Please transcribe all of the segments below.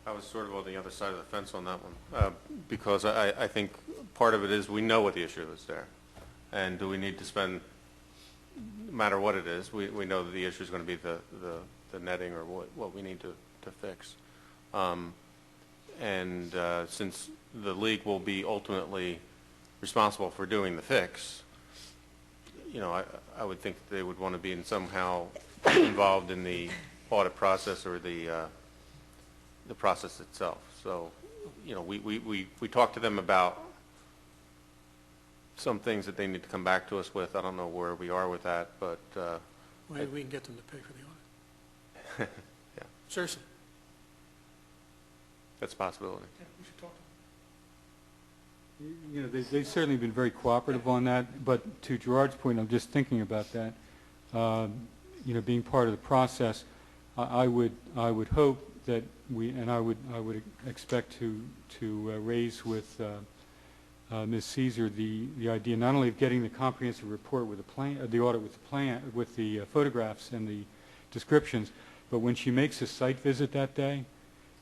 I was sort of on the other side of the fence on that one, because I think part of it is we know what the issue is there. And do we need to spend, no matter what it is, we know that the issue is going to be the netting or what we need to fix. Since the league will be ultimately responsible for doing the fix, I would think they would want to be somehow involved in the audit process or the process itself. So, we talked to them about some things that they need to come back to us with. I don't know where we are with that, but Maybe we can get them to pay for the audit. yeah, Seriously. that's a possibility. Yeah, we should talk to them. They've certainly been very cooperative on that, but to Gerard's point, I'm just thinking about that. Being part of the process, I would hope that I would expect to raise with Ms. Caesar the idea not only of getting the comprehensive report with the plan, the audit with the plan, with the photographs and the descriptions, but when she makes a site visit that day,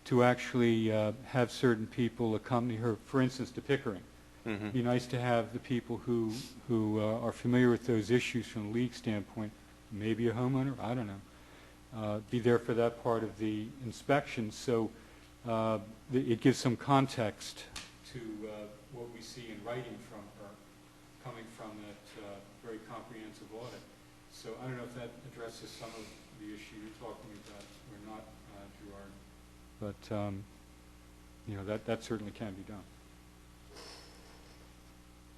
to actually have certain people accompany her, for instance, to Pickering. Mm-hmm. It'd be nice to have the people who are familiar with those issues from a league standpoint, maybe a homeowner, I don't know, be there for that part of the inspection. So it gives some context to what we see in writing from her, coming from that very comprehensive audit. So I don't know if that addresses some of the issue you're talking about or not, Gerard. But that certainly can be done.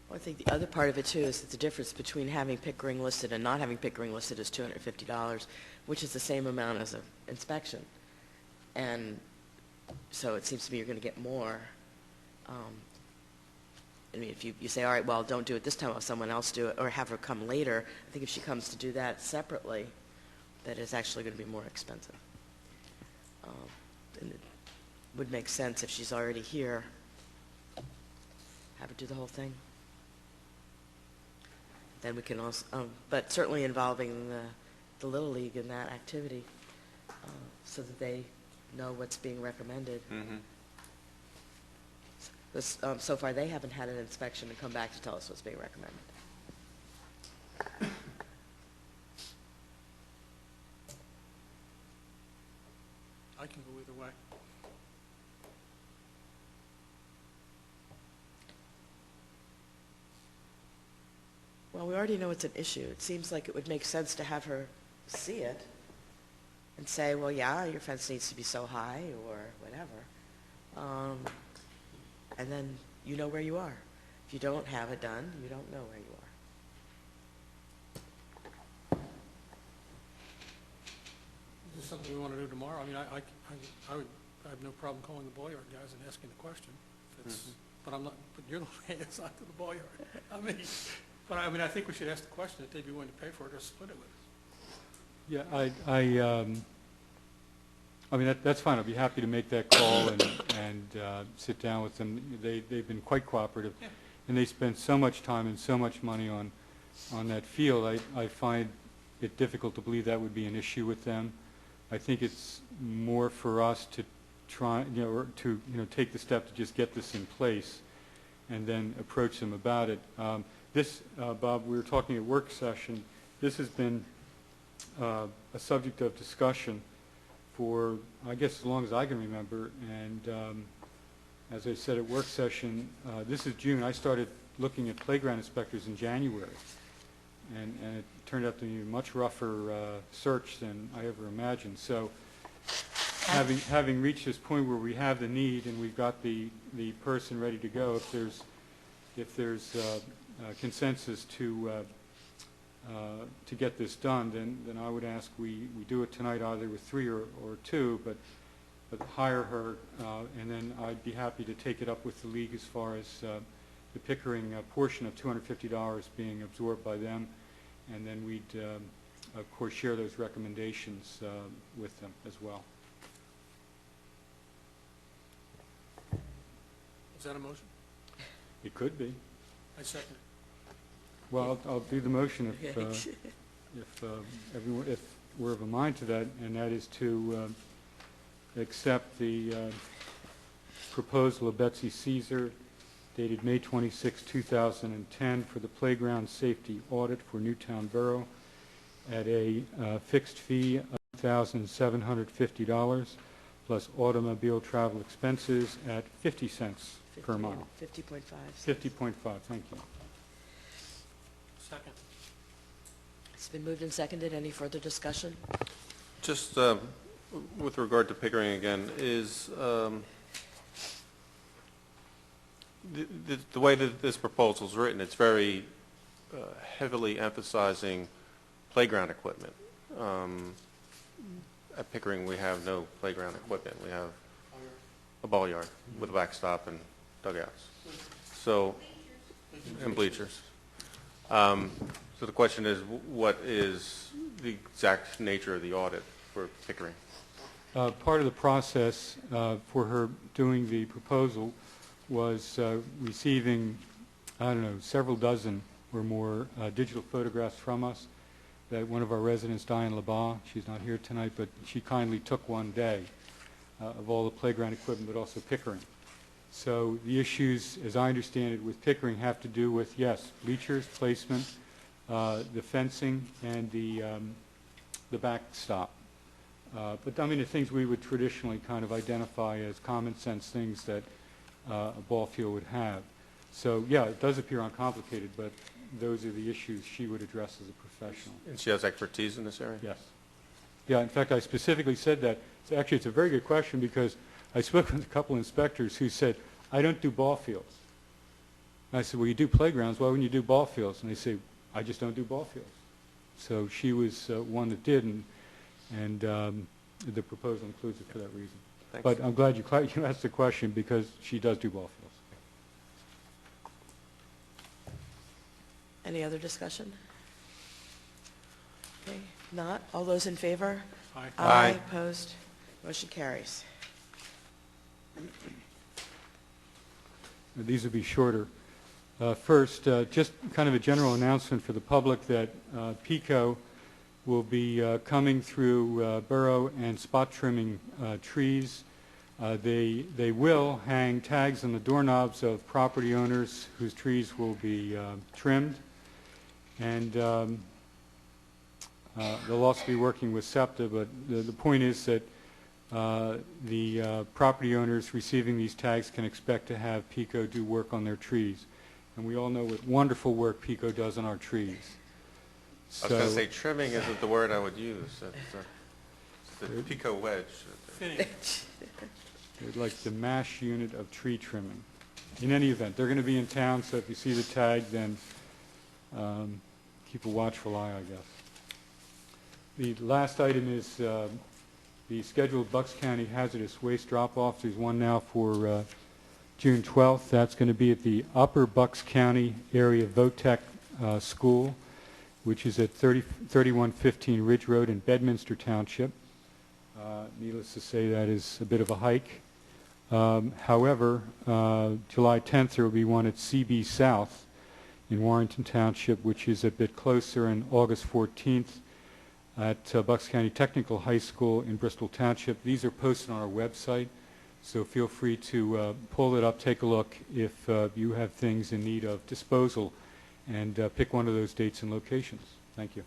Well, I think the other part of it too is that the difference between having Pickering listed and not having Pickering listed is $250, which is the same amount as an inspection. And so it seems to me you're going to get more. If you say, all right, well, don't do it this time, I'll have someone else do it, or have her come later, I think if she comes to do that separately, that it's actually going to be more expensive. And it would make sense if she's already here, have her do the whole thing. Then we can also, but certainly involving the Little League in that activity, so that they know what's being recommended. Mm-hmm. So far, they haven't had an inspection and come back to tell us what's being recommended. I can go either way. Well, we already know it's an issue. It seems like it would make sense to have her see it and say, well, yeah, your fence needs to be so high or whatever. And then you know where you are. If you don't have it done, you don't know where you are. Is this something we want to do tomorrow? I mean, I have no problem calling the Boyard guys and asking the question. But I'm not. But you're the one that's not to the Boyard. I think we should ask the question if they'd be willing to pay for it or split it with us. Yeah, that's fine. I'll be happy to make that call and sit down with them. They've been quite cooperative, Yeah. and they spend so much time and so much money on that field. I find it difficult to believe that would be an issue with them. I think it's more for us to try, take the step to just get this in place, and then approach them about it. Bob, we were talking at work session. This has been a subject of discussion for, I guess, as long as I can remember. And as I said at work session, this is June. I started looking at playground inspectors in January. And it turned out to be a much rougher search than I ever imagined. So having reached this point where we have the need and we've got the person ready to go, if there's consensus to get this done, then I would ask we do it tonight either with 3 or 2, but hire her, and then I'd be happy to take it up with the league as far as the Pickering portion of $250 being absorbed by them, and then we'd of course share those recommendations with them as well. Is that a motion? It could be. I second it. Well, I'll do the motion if we're of a mind to that, and that is to accept the proposal of Betsy Caesar dated May 26, 2010 for the playground safety audit for Newtown Borough at a fixed fee of $1,750 plus automobile travel expenses at 50 cents per mile. 50.5. 50.5, thank you. Second. It's been moved and seconded. Any further discussion? Just with regard to Pickering again, is the way that this proposal is written, it's very heavily emphasizing playground equipment. At Pickering, we have no playground equipment. We have a ball yard with a backstop and dugouts. So, and bleachers. So the question is, what is the exact nature of the audit for Pickering? Part of the process for her doing the proposal was receiving, I don't know, several dozen or more digital photographs from us that one of our residents, Diane Labar, she's not here tonight, but she kindly took one day of all the playground equipment, but also Pickering. So the issues, as I understand it, with Pickering have to do with, yes, bleachers, placement, the fencing, and the backstop. But I mean, the things we would traditionally kind of identify as common sense things that a ball field would have. So yeah, it does appear uncomplicated, but those are the issues she would address as a professional. And she has expertise in this area? Yes. Yeah, in fact, I specifically said that. So actually, it's a very good question because I spoke with a couple inspectors who said, I don't do ball fields. And I said, well, you do playgrounds. Why wouldn't you do ball fields? And they say, I just don't do ball fields. So she was one that did, and the proposal includes it for that reason. Thanks. But I'm glad you asked the question because she does do ball fields. Any other discussion? Okay, not. All those in favor? Aye. Aye. Opposed? Motion carries. These will be shorter. First, just kind of a general announcement for the public that PECO will be coming through borough and spot trimming trees. They will hang tags on the doorknobs of property owners whose trees will be trimmed. And they'll also be working with SEPTA, but the point is that the property owners receiving these tags can expect to have PECO do work on their trees. And we all know what wonderful work PECO does on our trees. I was going to say trimming isn't the word I would use. It's the Pico wedge. Fitting. They're like the MASH unit of tree trimming. In any event, they're going to be in town, so if you see the tag, then keep a watchful eye, I guess. The last item is the scheduled Bucks County hazardous waste drop-off. There's one now for June 12th. That's going to be at the Upper Bucks County Area VOTEC School, which is at 3115 Ridge Road in Bedminster Township. Needless to say, that is a bit of a hike. However, July 10th, there will be one at CB South in Warrenton Township, which is a bit closer, and August 14th at Bucks County Technical High School in Bristol Township. These are posted on our website, so feel free to pull it up, take a look if you have things in need of disposal, and pick one of those dates and locations. Thank you.